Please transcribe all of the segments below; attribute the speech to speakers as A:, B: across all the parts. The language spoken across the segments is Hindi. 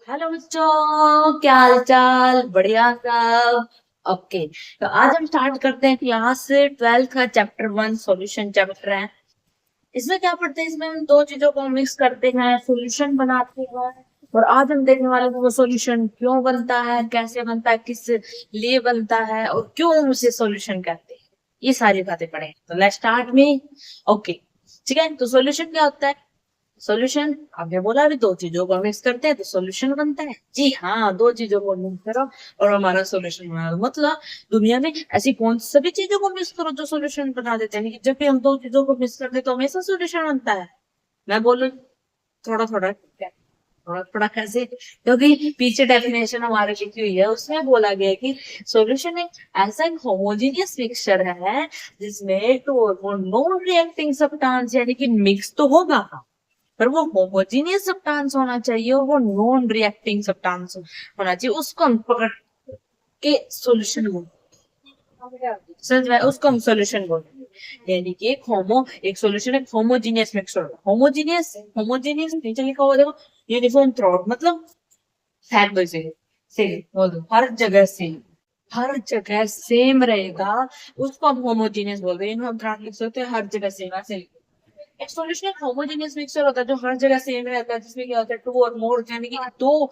A: हेलो बच्चों, क्या हाल चाल? बढ़िया सब। ओके, तो आज हम स्टार्ट करते हैं क्लास 12th का चैप्टर 1 सॉल्यूशन चैप्टर है। इसमें क्या पढ़ते हैं? इसमें हम दो चीजों को मिक्स करते हैं, सॉल्यूशन बनाते हैं। और आज हम देखने वाले हैं वो सॉल्यूशन क्यों बनता है, कैसे बनता है, किस लिए बनता है और क्यों हम उसे सॉल्यूशन कहते हैं। ये सारी बातें पढ़े तो लेट्स स्टार्ट में। ओके, ठीक है। तो सॉल्यूशन क्या होता है? सॉल्यूशन आपने बोला अभी दो चीजों को मिक्स करते हैं तो सॉल्यूशन बनता है। जी हाँ, दो चीजों को मिक्स करो और हमारा सॉल्यूशन बना दो। मतलब दुनिया में ऐसी कौन सभी चीजों को मिक्स करो जो सॉल्यूशन बना देते हैं, लेकिन जब भी हम दो चीजों को मिक्स करते हैं तो हमेशा सॉल्यूशन बनता है। मैं बोलूँ थोड़ा थोड़ा क्या? थोड़ा थोड़ा कैसे? क्योंकि पीछे डेफिनेशन हमारे लिखी हुई है, उसमें बोला गया है कि सॉल्यूशन एक ऐसा एक होमोजीनियस मिक्सचर है जिसमें टू और मोर नॉन रिएक्टिंग सब्सटेंस यानी कि मिक्स तो होगा पर वो होमोजीनियस सब्सटेंस होना चाहिए और वो नॉन रिएक्टिंग सब्सटेंस होना चाहिए। उसको हम पकड़ के सॉल्यूशन समझ में उसको हम सॉल्यूशन बोलते हैं। यानी कि एक सॉल्यूशन एक होमोजीनियस मिक्सचर। होमोजीनियस होमोजीनियस नीचे लिखा हुआ देखो, यूनिफॉर्म थ्रोट मतलब सेम वैसे से बोल दो, हर जगह सेम रहेगा। उसको हम होमोजीनियस बोलते हैं। हम थ्रोट लिख सकते हैं हर जगह सेम ऐसे। एक सॉल्यूशन एक होमोजेनियस मिक्सचर होता है जो हर जगह सेम रहता है, जिसमें क्या होता है टू और मोर यानी कि दो,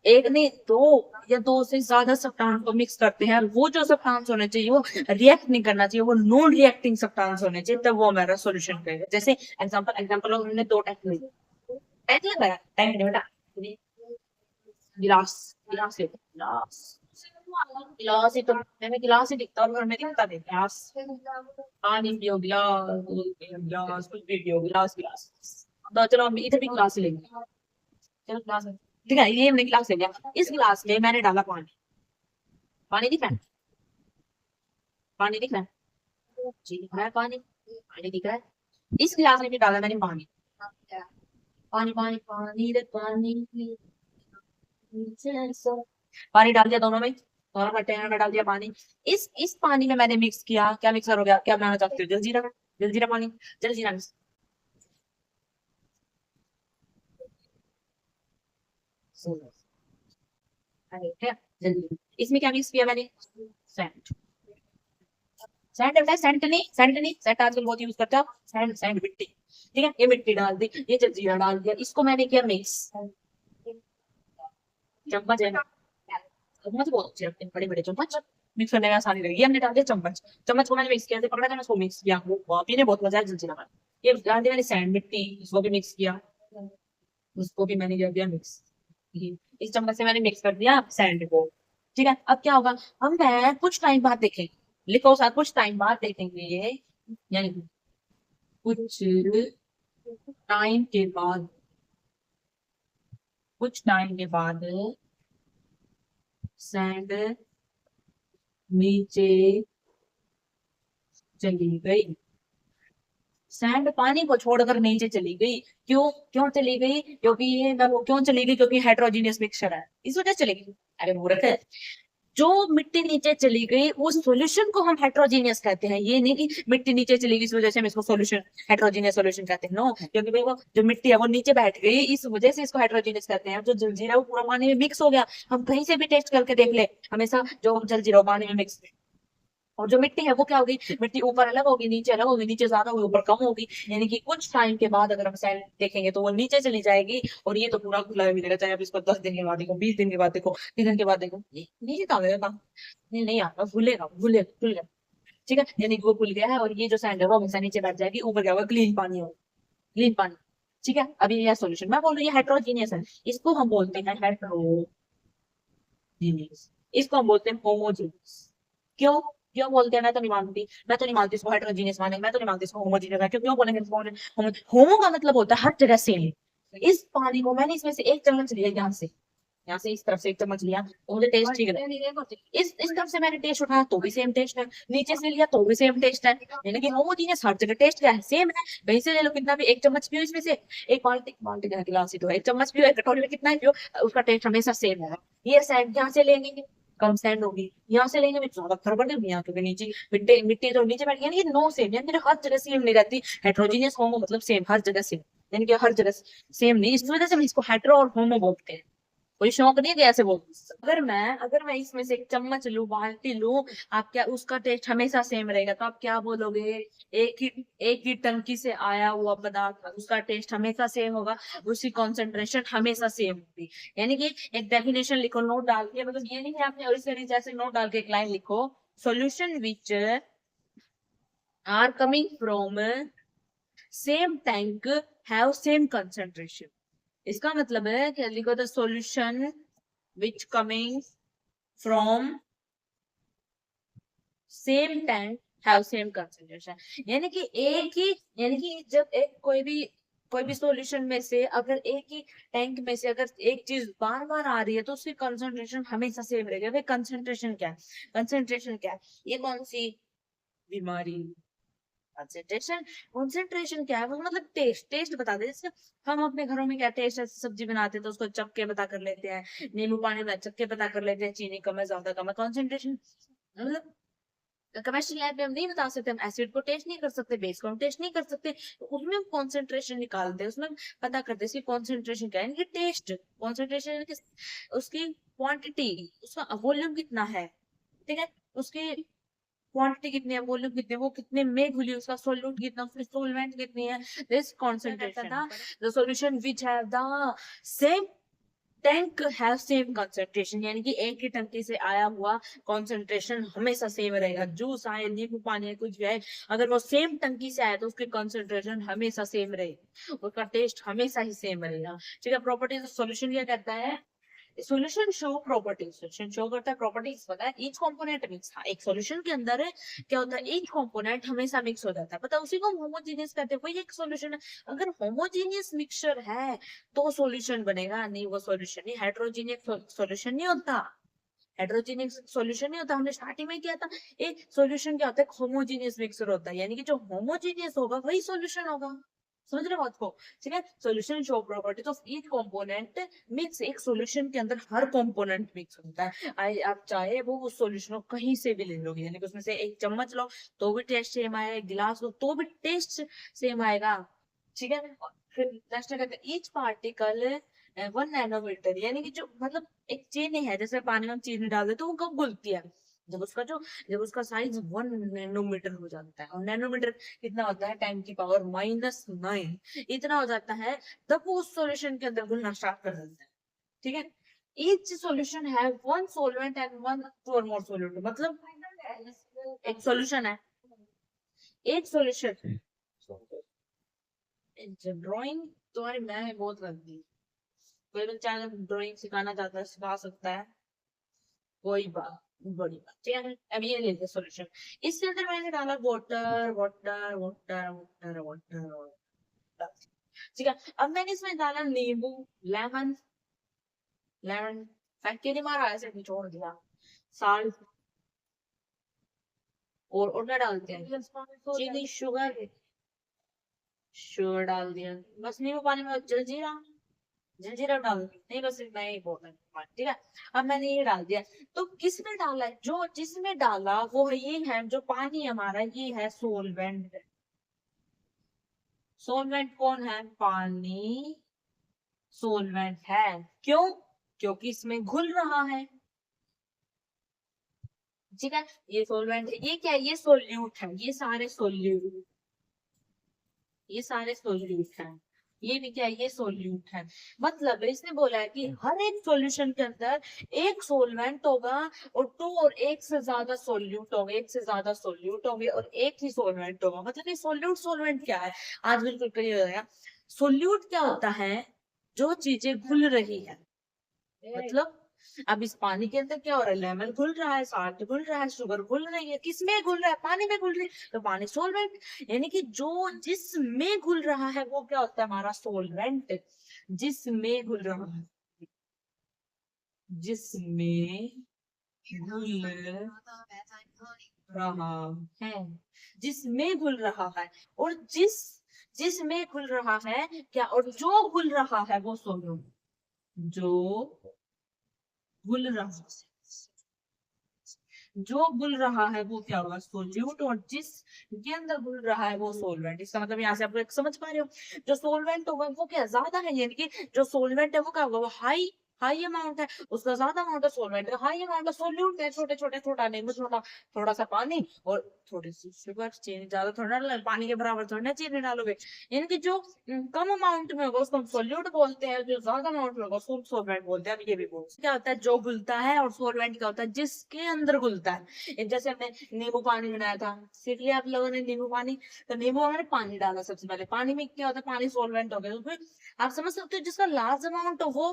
A: एक नहीं दो या दो से ज्यादा सब्सटेंस को मिक्स करते हैं। वो जो सब्सटेंस होने चाहिए वो रिएक्ट नहीं करना चाहिए, वो नॉन रिएक्टिंग सब्सटेंस होने चाहिए, तब वो हमारा सॉल्यूशन करेगा। जैसे एग्जांपल एग्जांपल हमने दो टैंक ली, टैंक लगाया, टैंक नहीं बेटा, गिलास, गिलास ले गिलास, गिलास ही तो मैंने गिलास ही दिखता और घर में दिखता नहीं गिलास। पानी पियो गिलास, दूध पियो गिलास, कुछ भी पियो गिलास गिलास। तो चलो हम इधर भी गिलास ही लेंगे। चलो गिलास है, ठीक है, ये हमने गिलास ले लिया। इस गिलास में मैंने डाला पानी। पानी दिख रहा है? पानी दिख रहा है? जी दिख रहा है पानी, पानी दिख रहा है। इस गिलास में भी डाला मैंने पानी, पानी पानी पानी रे पानी, पानी डाल दिया दोनों में, दोनों कंटेनर में डाल दिया पानी। इस पानी में मैंने मिक्स किया, क्या मिक्सर हो गया? क्या बनाना चाहते हो? जलजीरा, जलजीरा पानी, जलजीरा मिक्स। है जल्दी, इसमें क्या मिक्स किया मैंने? सैंड। सैंड होता है, सैंड नहीं सैंड आजकल बहुत यूज करते हो। सैंड सैंड मिट्टी, ठीक है। ये मिट्टी डाल दी, ये जलजीरा डाल दिया, इसको मैंने किया मिक्स। चम्मच है ना, चम्मच बहुत अच्छे लगते हैं, बड़े बड़े चम्मच मिक्स करने में आसानी लगेगी। हमने डाल दिया चम्मच, चम्मच को मैंने मिक्स किया, पकड़ा था, मैं उसको मिक्स किया, वो पीने बहुत मजा है जलजीरा का। ये डाल दिया मैंने सैंड मिट्टी, इसको भी मिक्स किया, उसको भी मैंने कर दिया मिक्स। इस चम्मच से मैंने मिक्स कर दिया सैंड को, ठीक है। अब क्या होगा? हम मैं कुछ टाइम बाद देखेंगे, लिखो साथ, कुछ टाइम बाद देखेंगे, यानी कुछ टाइम के बाद, कुछ टाइम के बाद सैंड नीचे चली गई, सैंड पानी को छोड़कर नीचे चली गई। क्यों? क्यों चली गई? क्योंकि ये क्यों चली गई? क्योंकि हेट्रोजीनियस मिक्सचर है, इस वजह से चली गई। अरे मूर्ख है, जो मिट्टी नीचे चली गई उस सॉल्यूशन को हम हेट्रोजीनियस कहते हैं। ये नहीं कि मिट्टी नीचे चली गई इस वजह से हम इसको सॉल्यूशन हेट्रोजीनियस सॉल्यूशन कहते हैं, नो। क्योंकि भाई वो जो मिट्टी है वो नीचे बैठ गई, इस वजह से इसको हेट्रोजीनियस कहते हैं। जो जलजीरा वो पूरा पानी में मिक्स हो गया, हम कहीं से भी टेस्ट करके देख ले, हमेशा जो जलजीरा पानी में मिक्स, और जो मिट्टी है वो क्या होगी? मिट्टी ऊपर अलग होगी, नीचे अलग होगी, नीचे ज्यादा होगी, ऊपर कम होगी। यानी कि कुछ टाइम के बाद अगर हम सैंड देखेंगे तो वो नीचे चली जाएगी और ये तो पूरा खुला ही मिलेगा, चाहे आप इसको 10 दिन के बाद देखो, 20 दिन के बाद देखो, 3 दिन के बाद देखो, ये नीचे कहाँ गया काम? नहीं नहीं आता, भूलेगा भूलेगा भूल गया, ठीक है। यानी कि वो भूल गया है और ये जो सैंड है वो हमेशा नीचे बैठ जाएगी, ऊपर क्या होगा? क्लीन पानी होगा, क्लीन पानी, ठीक है। अभी ये सोल्यूशन मैं बोल रही हूँ, ये हेट्रोजीनियस है, इसको हम बोलते हैं हेट्रोजीनियस, इसको हम बोलते हैं होमोजीनियस। क्यों? क्यों बोलते हैं? मैं तो नहीं मानती इसको हेट्रोजीनियस माने, मैं तो नहीं मानती इसको होमोजीनियस है। क्यों क्यों बोलेंगे इसको होमो? होमो का मतलब होता है हर जगह सेम। इस पानी को मैंने इसमें से एक चम्मच लिया, यहाँ से इस तरफ से एक चम्मच लिया तो मुझे टेस्ट ठीक है। इस तरफ से मैंने टेस्ट उठाया तो भी सेम टेस्ट है, नीचे से लिया तो भी सेम टेस्ट है। यानी कि होमोजीनियस हर जगह टेस्ट क्या है? सेम है। कहीं से ले लो कितना भी, एक चम्मच पियो इसमें से, एक बाल्टी बाल्टी का गिलास ही तो है, एक चम्मच पियो, एक कटोरी में कितना ही पियो, उसका टेस्ट हमेशा सेम है। ये सैंड यहाँ से लेंगे कम सैंड होगी, यहाँ से लेंगे भी ज्यादा फर्क होगी, यहाँ क्योंकि नीचे मिट्टी मिट्टी तो नीचे बैठ गई, यानी कि नो सेम, यानी कि हर जगह सेम नहीं रहती। हेट्रोजीनियस होमो मतलब सेम, हर जगह सेम, यानी कि हर जगह सेम नहीं, इस वजह से हम इसको हेट्रो और होमो बोलते हैं। कोई शौक नहीं है कि ऐसे बोल। अगर मैं इसमें से एक चम्मच लूं, बाल्टी लूं, आप क्या, उसका टेस्ट हमेशा सेम रहेगा, तो आप क्या बोलोगे? एक ही टंकी से आया हुआ पदार्थ, उसका टेस्ट हमेशा सेम होगा, उसकी कॉन्सेंट्रेशन हमेशा सेम होगी। यानी कि एक डेफिनेशन लिखो नोट डाल के, मतलब ये नहीं है आपने और जैसे नोट डाल के एक लाइन लिखो, solution which are coming from same tank have same concentration. इसका मतलब है कि लिखो the solution which coming from same tank have same concentration. यानी कि एक ही, यानी कि जब एक कोई भी सॉल्यूशन में से अगर एक ही टैंक में से अगर एक चीज बार बार आ रही है तो उसकी कंसंट्रेशन हमेशा सेम रहेगा। भाई कंसंट्रेशन क्या है? कंसंट्रेशन क्या है? ये कौन सी बीमारी? कंसंट्रेशन। कंसंट्रेशन क्या है? वो मतलब टेस्ट, टेस्ट बता दे। जैसे हम अपने घरों में क्या टेस्ट है, सब्जी बनाते हैं तो उसको चक्के पता कर लेते हैं, नींबू पानी में चक्के पता कर लेते हैं, चीनी कम है ज्यादा कम है। कंसंट्रेशन मतलब केमिस्ट्री लैब में हम नहीं बता सकते, हम एसिड को टेस्ट नहीं कर सकते, बेस को हम टेस्ट नहीं कर सकते, तो उसमें हम कॉन्सेंट्रेशन निकालते हैं, उसमें हम पता करते हैं इसकी कॉन्सेंट्रेशन क्या है, यानी कि टेस्ट कॉन्सेंट्रेशन, यानी कि उसकी क्वांटिटी, उसका वॉल्यूम कितना है, ठीक है, उसकी क्वांटिटी कितनी है, वॉल्यूम कितनी है, वो कितने में घुली, उसका सोल्यूट कितना, उसकी सोलवेंट कितनी है, दिस कॉन्सेंट्रेशन था। The solution which have the same tank have same concentration, यानी कि एक ही टंकी से आया हुआ कंसंट्रेशन हमेशा सेम रहेगा। जूस आए, नींबू पानी है, कुछ भी है, अगर वो सेम टंकी से आया तो उसकी कंसंट्रेशन हमेशा सेम रहेगी, उसका टेस्ट हमेशा ही सेम रहेगा। ठीक है। प्रॉपर्टीज ऑफ सॉल्यूशन क्या कहता है? Solution show properties, solution show करता है प्रॉपर्टीज, पता है ईच कंपोनेंट मिक्स। हाँ, एक सॉल्यूशन के अंदर है क्या होता है, ईच कंपोनेंट हमेशा मिक्स हो जाता है, पता है, उसी को हम होमोजेनियस कहते हैं। वही एक सॉल्यूशन है। अगर होमोजेनियस मिक्सचर है तो सॉल्यूशन बनेगा, नहीं वो सॉल्यूशन नहीं। हेट्रोजीनियस सॉल्यूशन नहीं होता, हेट्रोजीनियस सॉल्यूशन नहीं होता। हमने स्टार्टिंग में किया था, एक सॉल्यूशन क्या होता है, होमोजीनियस मिक्सचर होता है, यानी कि जो होमोजीनियस होगा वही सॉल्यूशन होगा। समझ रहे हो बात को? ठीक है। Solution show properties of each component mix. एक सॉल्यूशन के अंदर हर कंपोनेंट मिक्स होता है। आप चाहे वो उस सॉल्यूशन को कहीं से भी ले लोगे, यानी कि उसमें से एक चम्मच लो तो भी टेस्ट सेम आएगा, एक गिलास लो तो भी टेस्ट सेम आएगा। ठीक है। फिर नेक्स्ट कहते हैं ईच पार्टिकल 1 नैनोमीटर, यानी कि जो मतलब एक चीनी है, जैसे पानी में हम चीनी डाल देते तो वो कब घुलती है, जब उसका जो जब उसका साइज 1 नैनोमीटर हो जाता है। और नैनोमीटर कितना होता है, 10⁻⁹ इतना हो जाता है, तब वो उस सॉल्यूशन के अंदर घुलना स्टार्ट कर देता है। ठीक है। ईच सॉल्यूशन है one solvent and one two और मोर सॉल्यूट, मतलब एक सॉल्यूशन है, एक सॉल्यूशन। ड्राइंग तुम्हारी मैं बहुत लगती है, कोई बच्चा अगर ड्राइंग सिखाना चाहता है सिखा सकता है, कोई बात बड़ी बात। ठीक है। अब ये लेते सॉल्यूशन, इसके अंदर मैंने डाला water water water water water. ठीक है। अब मैंने इसमें डाला नींबू, लेमन, लेमन फेंक के नहीं मारा, ऐसे निचोड़ दिया, साल्ट, और क्या डालते हैं, चीनी, शुगर, शुगर डाल दिया, बस नींबू पानी में जलजीरा, जलजीरा डाल नहीं, बस इतना ही बोलना है। ठीक है। अब मैंने ये डाल दिया, तो किसने डाला है, जो जिसमें डाला वो है ये है, जो पानी हमारा ये है सोलवेंट। सोलवेंट कौन है? पानी सोलवेंट है। क्यों? क्योंकि इसमें घुल रहा है। ठीक है। ये सोलवेंट है, ये क्या है, ये सोल्यूट है, ये सारे सोल्यूट हैं। ये भी क्या है, ये सोल्यूट है। मतलब इसने बोला है कि हर एक सॉल्यूशन के अंदर एक सोलवेंट होगा और एक से ज्यादा सोल्यूट होंगे, एक से ज्यादा सोल्यूट होंगे और एक ही सोलवेंट होगा। मतलब ये सोल्यूट सोलवेंट क्या है, आज बिल्कुल क्लियर हो गया। सोल्यूट क्या होता है, जो चीजें घुल रही है, मतलब अब इस पानी के अंदर क्या हो रहा है, लेमन घुल रहा है, साल्ट घुल रहा है, शुगर घुल रही है, किसमें घुल रहा है, पानी में घुल रही है, तो पानी सोलवेंट। यानी कि जो जिसमें घुल रहा है वो क्या होता है, हमारा सोलवेंट। जिसमें घुल रहा है, जिसमें घुल रहा है, जिसमें घुल रहा है, और जिसमें घुल रहा है क्या, और जो घुल रहा है वो सोल्यूट, जो घुल रहा जो घुल रहा है वो क्या होगा, सोल्यूट, और जिस के अंदर घुल रहा है वो सोलवेंट। इसका मतलब यहाँ से आप समझ पा रहे हो, जो सोलवेंट होगा वो क्या ज्यादा है, यानी कि जो सोलवेंट है वो क्या होगा, वो हाई हाई अमाउंट है, उसका ज्यादा अमाउंट है, सॉल्वेंट का हाई अमाउंट है, सोल्यूट है छोटे छोटे, छोटा नींबू, छोटा थोड़ा सा पानी और थोड़ी सी शुगर, चीनी ज्यादा थोड़ा ना पानी के बराबर थोड़ा ना चीनी डालोगे। यानी कि जो कम अमाउंट में होगा उसको हम सोल्यूट बोलते हैं, जो ज्यादा अमाउंट में होगा उसको सोलवेंट बोलते हैं। अब ये भी बोलते क्या होता है, जो घुलता है, और सोलवेंट क्या होता है, जिसके अंदर घुलता है। जैसे हमने नींबू पानी बनाया था, सीख लिया आप लोगों ने नींबू पानी, तो नींबू हमने पानी डाला सबसे पहले, पानी में क्या होता है, पानी सोलवेंट हो गया, तो फिर आप समझ सकते हो जिसका लार्ज अमाउंट हो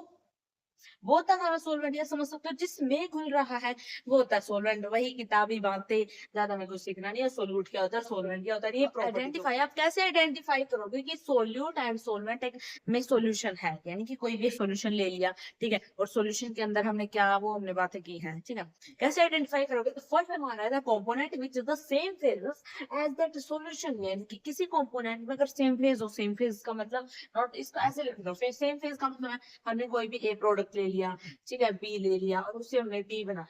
A: वो होता है हमारा सोलवेंट। या समझ सकते हो जिसमें घुल रहा है वो होता है सोलवेंट। वही किताबी बातें, ज्यादा में कुछ सीखना नहीं है। सोल्यूट क्या होता है, सोलवेंट क्या होता है, ये आइडेंटिफाई आप कैसे आइडेंटिफाई करोगे कि सोल्यूट एंड सोलवेंट एक में सोल्यूशन है, यानी कि कोई भी सोल्यूशन ले लिया, ठीक है, और सोल्यूशन के अंदर हमने क्या वो हमने बातें की है, ठीक है, कैसे आइडेंटिफाई करोगे, तो फर्स्ट हमारा है component which is the same phase as that solution, यानी कि किसी कंपोनेंट में अगर सेम फेज हो, सेम फेज का मतलब नॉट, इसको ऐसे लिख दो, सेम फेज का मतलब हमने कोई भी ए प्रोडक्ट ले लिया, ठीक है, बी ले लिया और उससे हमने डी बना,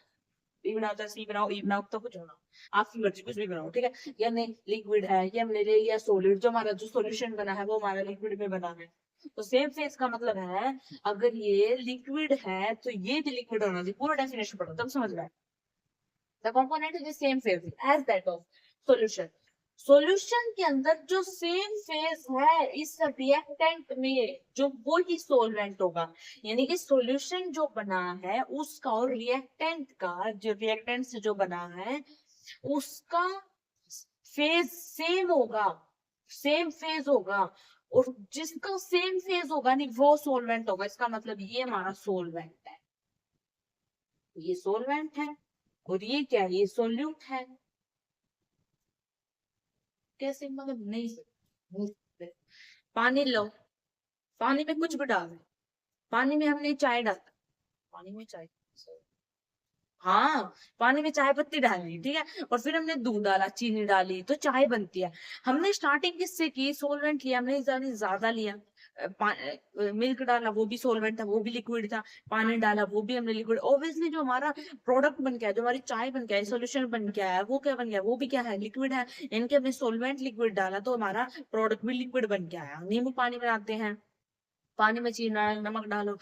A: बी बनाओ चाहे सी बनाओ, ई बनाओ, तो कुछ बनाओ, आपकी मर्जी कुछ भी बनाओ, ठीक है। ये हमने लिक्विड है, ये हमने ले लिया सॉलिड, जो हमारा जो सॉल्यूशन बना है वो हमारा लिक्विड में बना है। तो सेम फेज का मतलब है अगर ये लिक्विड है तो ये भी लिक्विड होना चाहिए, पूरा डेफिनेशन पढ़ो तब समझ में आए। The component is the same phase as that of solution। Solution के अंदर जो सेम फेज है इस रिएक्टेंट में, जो वो ही सोलवेंट होगा, यानी कि सॉल्यूशन जो बना है उसका और रिएक्टेंट का, जो रिएक्टेंट से जो बना है उसका फेज सेम होगा, सेम फेज होगा, और जिसका सेम फेज होगा नहीं वो सोलवेंट होगा। इसका मतलब ये हमारा सोलवेंट है, ये सोलवेंट है, और ये क्या है, ये सोल्यूट है। कैसे मतलब नहीं, पानी लो, पानी में कुछ भी डाल दे, पानी में हमने चाय डाला, पानी में चाय, हाँ, पानी में चाय पत्ती डाली, ठीक है, और फिर हमने दूध डाला, चीनी डाली, तो चाय बनती है। हमने स्टार्टिंग किससे की, सोलवेंट लिया हमने, ज्यादा लिया, मिल्क डाला वो भी सोलवेंट था, वो भी लिक्विड था, पानी डाला वो भी हमने लिक्विड, ऑब्वियसली जो हमारा प्रोडक्ट बन गया, जो हमारी चाय बन गया, सोल्यूशन बन गया है, वो क्या बन गया, वो भी क्या है, लिक्विड है। यानी कि हमने सोलवेंट लिक्विड डाला तो हमारा प्रोडक्ट भी लिक्विड बन के आया। नींबू पानी बनाते हैं, पानी में चीनी डालो, नमक डालो,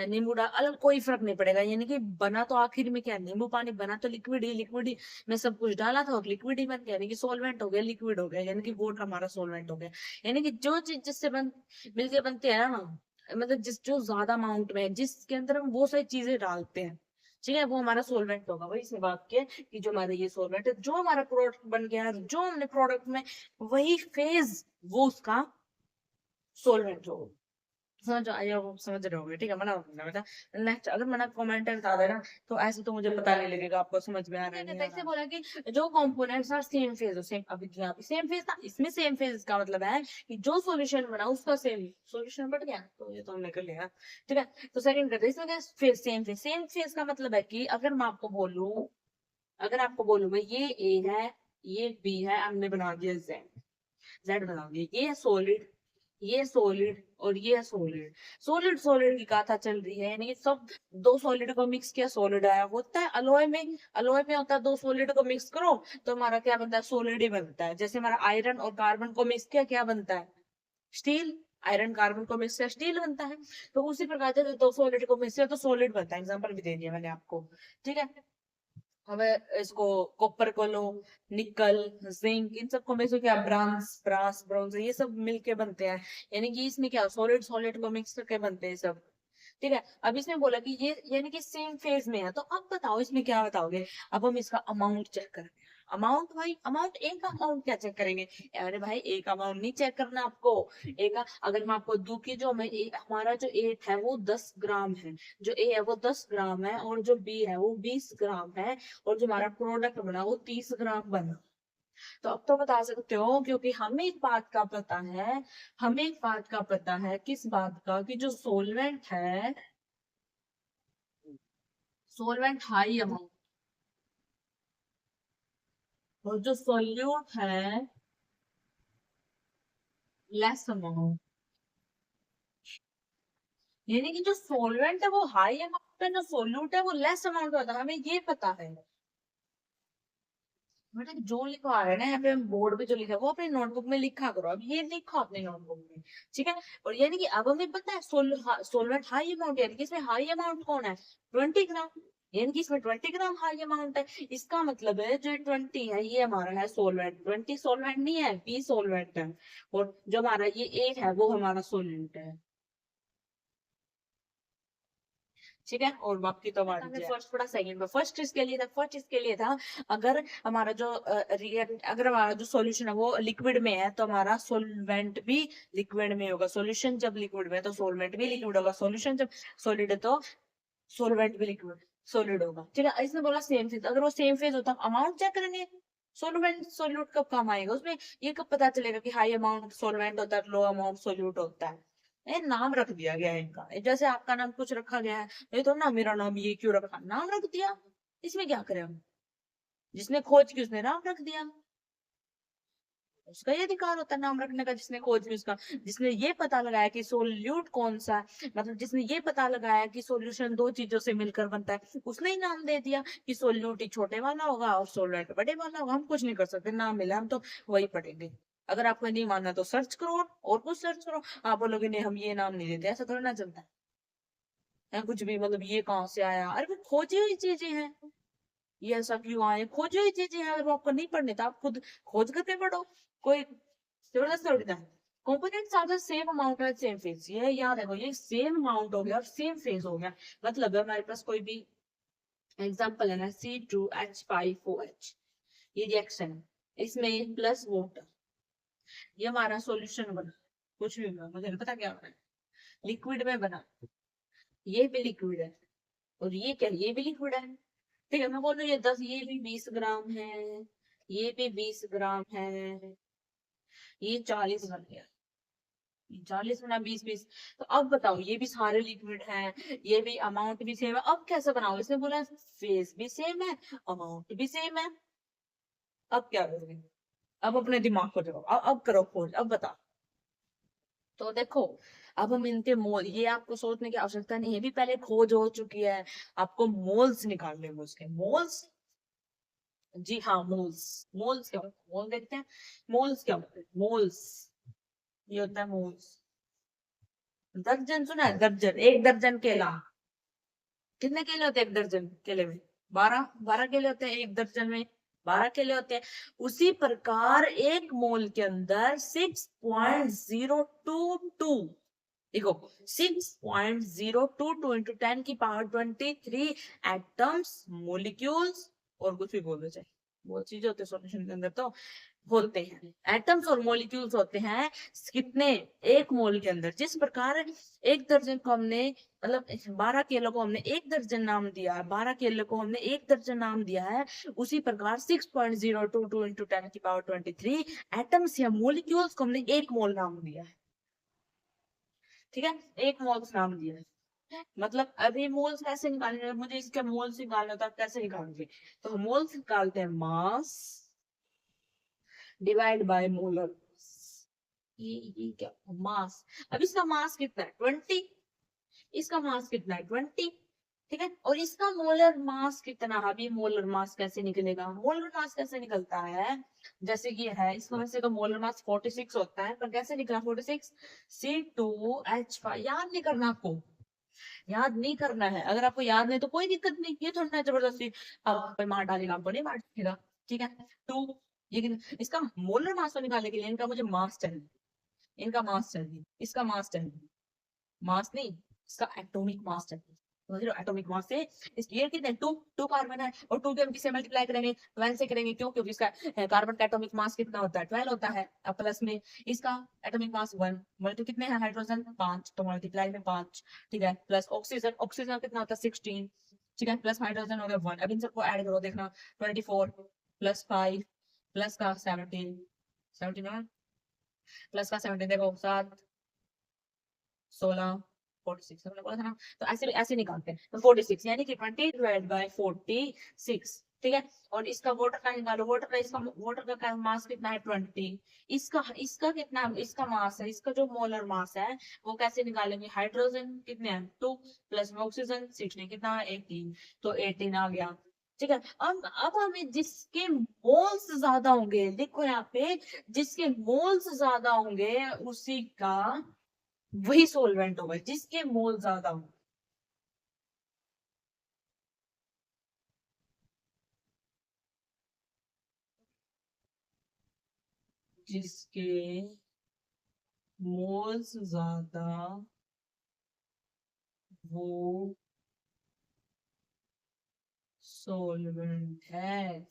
A: नींबू डाल, अलग कोई फर्क नहीं पड़ेगा, यानी कि बना तो आखिर में क्या है, नींबू पानी बना तो लिक्विड ही, लिक्विड ही में सब कुछ डाला था और लिक्विड ही बन गया, यानी कि सोलवेंट हो गया, लिक्विड हो गया, यानी कि वोट हमारा सोलवेंट हो गया। यानी कि जो चीज जिससे मिलके बनते हैं ना, मतलब जिस जो ज्यादा अमाउंट में है, जिसके अंदर हम वो सारी चीजें डालते हैं, ठीक है, वो हमारा सोलवेंट होगा। वही से बात की है कि जो हमारा ये सोलवेंट है, जो हमारा प्रोडक्ट बन गया है, जो हमने प्रोडक्ट में वही फेज, वो उसका सोलवेंट होगा। समझ आया, वो समझ रहे होगे, ठीक है, मना करना बेटा। नेक्स्ट अगर मना कमेंट बता देना तो ऐसे तो मुझे पता नहीं लगेगा आपको समझ में आ रहा है नहीं आ रहा। बोला कि जो components are same phase, same, अभी यहाँ पे सेम फेज था, इसमें सेम फेज का मतलब है कि जो सॉल्यूशन बना उसका सेम सॉल्यूशन बढ़ गया, तो ये तो हमने कर लिया, ठीक है। तो सेकंड करते हैं इसमें phase, same phase, same phase का मतलब है कि अगर मैं आपको बोलूं, अगर आपको बोलूं मैं ये ए है, ये बी है, हमने बना दिया जेड, जेड बना दिया, ये सॉलिड, ये सॉलिड, और ये सॉलिड, सॉलिड सॉलिड की गाथा चल रही है, यानी कि सब दो सॉलिड को मिक्स किया सॉलिड आया। होता है अलोय में, अलोय में होता है दो सॉलिड को मिक्स करो तो हमारा क्या बनता है, सॉलिड ही बनता है। जैसे हमारा आयरन और कार्बन को मिक्स किया क्या बनता है, स्टील, आयरन कार्बन को मिक्स किया स्टील बनता है। तो उसी प्रकार से दो सॉलिड को मिक्स किया तो सॉलिड बनता है। एग्जाम्पल भी दे दिया मैंने आपको, ठीक है। हमें इसको कॉपर को लो, निकल, जिंक, इन सबको में से क्या, ब्रांस, ब्रास, ब्रॉन्ज, ये सब मिलके बनते हैं, यानी कि इसमें क्या सॉलिड सॉलिड को मिक्स करके बनते हैं सब, ठीक है। अब इसमें बोला कि ये यानी कि सेम फेज में है, तो अब बताओ इसमें क्या बताओगे। अब हम इसका अमाउंट चेक करेंगे। अमाउंट भाई, अमाउंट एक अमाउंट क्या चेक करेंगे, अरे भाई एक अमाउंट नहीं चेक करना आपको, एक अगर मैं आपको दूं कि जो हमारा जो ए है वो 10 ग्राम है, जो ए है वो 10 ग्राम है, और जो बी है वो 20 ग्राम है, और जो हमारा प्रोडक्ट बना वो 30 ग्राम बना, तो अब तो बता सकते हो, क्योंकि हमें एक बात का पता है, हमें एक बात का पता है, किस बात का, कि जो सोलवेंट है, सोलवेंट हाई अमाउंट, और जो सोल्यूट है लेस अमाउंट, यानी कि जो सोलवेंट है वो हाई अमाउंट है, जो सोल्यूट है वो लेस अमाउंट होता है, हमें ये पता है। मतलब जो लिखवा रहे हैं ना यहाँ पे, बोर्ड पे जो लिखा है वो अपनी नोटबुक में लिखा करो। अब ये लिखो अपनी नोटबुक में, ठीक है। और यानी कि अब हमें पता है सोलवेंट हाई अमाउंट, यानी कि इसमें हाई अमाउंट कौन है, 20 ग्राम। यानी कि इसमें 20 ग्राम हाई अमाउंट है। इसका मतलब है जो 20 है ये हमारा है सोलवेंट, 20 सोलवेंट नहीं है, 20 सोलवेंट है। और जो हमारा ये 8 है वो हमारा सोलवेंट है, ठीक है। और बाकी तो हमारे फर्स्ट पढ़ा सेकंड में, फर्स्ट इसके लिए था, फर्स्ट इसके लिए था अगर हमारा जो रिएक्ट, अगर हमारा जो सॉल्यूशन है वो लिक्विड में है तो हमारा सोलवेंट भी लिक्विड में होगा। सॉल्यूशन जब लिक्विड में है तो सोलवेंट भी लिक्विड होगा, सॉल्यूशन जब सॉलिड है तो सोलवेंट भी लिक्विड सॉलिड होगा, ठीक है। इसने बोला सेम फेज, अगर वो सेम फेज होता अमाउंट चेक करेंगे। सोलवेंट सोल्यूट कब काम आएगा उसमें, ये कब पता चलेगा कि हाई अमाउंट सोलवेंट होता है, लो अमाउंट सोल्यूट होता है। ये नाम रख दिया गया है इनका, जैसे आपका नाम कुछ रखा गया है, ये तो ना मेरा नाम ये क्यों रखा, नाम रख दिया। इसमें क्या करें हम, जिसने खोज की उसने नाम रख दिया, उसका ये अधिकार होता है नाम रखने का, जिसने खोज की उसका। जिसने ये पता लगाया कि सोल्यूट कौन सा है, मतलब जिसने ये पता लगाया कि सॉल्यूशन दो चीजों से मिलकर बनता है, उसने ही नाम दे दिया कि सोल्यूट ही छोटे वाला होगा और सोलवेंट बड़े वाला होगा। हम कुछ नहीं कर सकते, नाम मिला हम तो वही पढ़ेंगे। अगर आपको नहीं मानना तो सर्च करो और कुछ सर्च करो। आप बोलोगे नहीं हम ये नाम नहीं देते, ऐसा थोड़ा ना चलता है। या कुछ भी मतलब ये कहाँ से आया, अरे वो खोजी हुई चीजें हैं, ये ऐसा क्यों आए, खोजी हुई चीजें हैं। अगर वो आपको नहीं पढ़ने तो आप खुद खोज करके पढ़ो, कोई जबरदस्त थोड़ी ना है। Components are the same amount and same phase, ये याद रखो, ये सेम अमाउंट हो गया और सेम फेज हो गया। मतलब है हमारे पास कोई भी एग्जांपल है ना, C2H5OH, ये रिएक्शन है, इसमें प्लस वाटर, ये हमारा सॉल्यूशन बना, कुछ भी बना, मुझे नहीं पता क्या बना, लिक्विड में बना, ये भी लिक्विड है और ये क्या, ये भी लिक्विड है, ठीक है। मैं बोल रही हूँ ये 10, ये भी 20 ग्राम है, ये भी 20 ग्राम है, ये 40 बन गया, 40 गुना 20 20। तो अब बताओ ये भी सारे लिक्विड हैं, ये भी अमाउंट भी सेम है, अब कैसे बनाओ, इसने बोला फेज भी सेम है, अमाउंट भी सेम है। अब क्या करोगे, अब अपने दिमाग को लगाओ, अब करो खोज, अब बताओ। तो देखो, अब हम इनके मोल, ये आपको सोचने की आवश्यकता नहीं है, भी पहले खोज हो चुकी है। आपको मोल्स निकालने हैं उसके, मोल्स, जी हाँ मोल्स। मोल्स क्या होता है, मोल देखते हैं, मोल्स क्या होता है, मोल्स, ये होता है मोल्स। दर्जन सुना है, दर्जन, एक दर्जन केला, कितने केले होते हैं एक दर्जन केले में, 12, 12 केले होते हैं एक दर्जन में, 12 केले होते हैं। उसी प्रकार एक मोल के अंदर 6.022, देखो 6.022 इंटू 10 की पावर 23 एटम्स, मोलिक्यूल्स, और कुछ भी बोल दो चाहे, बहुत चीजें होते हैं सॉल्यूशन के अंदर तो होते हैं, एटम्स और मॉलिक्यूल्स होते हैं कितने, एक मोल के अंदर। जिस प्रकार एक दर्जन को हमने, मतलब 12 केलों को हमने एक दर्जन नाम दिया है, 12 केलों को हमने एक दर्जन नाम दिया है, उसी प्रकार 6.022 इंटू 10 की पावर 23 एटम्स या मोलिक्यूल्स को हमने एक मोल नाम दिया है, ठीक है, एक मोल्स नाम दिया है। मतलब अभी मोल्स कैसे निकालेंगे, मुझे इसके मोल्स निकालना था, कैसे निकालेंगे, तो मोल्स निकालते हैं मास डिवाइड बाय मोलर, ये क्या, मास। अब इसका मास कितना है 20, इसका मास कितना है 20, ठीक है। और इसका मोलर मास कितना है, अभी मोलर मास कैसे निकलेगा, मोलर मास कैसे निकलता है, जैसे कि है इसका वैसे तो मोलर मास 46 होता है, पर कैसे निकला 46, C2H5, याद नहीं करना आपको, याद नहीं करना है। अगर आपको याद नहीं तो कोई दिक्कत नहीं, ये थोड़ा ना जबरदस्ती अब कोई मार डालेगा, आपको नहीं मार देगा, ठीक है। टू, लेकिन इसका मोलर मास को निकालने के लिए इनका मुझे मास चाहिए, इनका मास चाहिए, इसका मास चाहिए, मास नहीं, इसका एटॉमिक मास चाहिए। समझ रहे हो, एटॉमिक मास से इस ये कितने, टू, टू कार्बन है, और टू के हम किससे मल्टीप्लाई करेंगे, 12 से करेंगे, क्यों, क्योंकि इसका कार्बन का एटॉमिक मास कितना होता है 12 होता है। अब प्लस में इसका एटॉमिक मास 1, मल्टी कितने हैं हाइड्रोजन 5, तो मल्टीप्लाई में 5, ठीक है, प्लस ऑक्सीजन, ऑक्सीजन कितना होता है 16, ठीक है, प्लस हाइड्रोजन हो गया 1। अब इन सबको ऐड करो, देखना 24 प्लस 5 प्लस का 17, 17 प्लस का 17 देखो 7, 16, 46 हमने बोला था ना, तो ऐसे ऐसे निकालते हैं, तो 46 यानी कि 20 डिवाइड बाय 46, ठीक है। और इसका वाटर का निकालो, वाटर का, इसका वाटर का मास कितना है 20, इसका इसका कितना, इसका मास है, इसका जो मोलर मास है वो कैसे निकालेंगे, हाइड्रोजन कितने हैं 2 प्लस में ऑक्सीजन 16 कितना है 18, तो 18 आ गया। ठीक है। अब हमें जिसके मोल्स ज्यादा होंगे, देखो यहाँ पे, जिसके मोल्स ज्यादा होंगे उसी का वही सोलवेंट होगा, जिसके मोल ज्यादा होंगे। जिसके मोल्स ज्यादा, वो सोलवेंट है,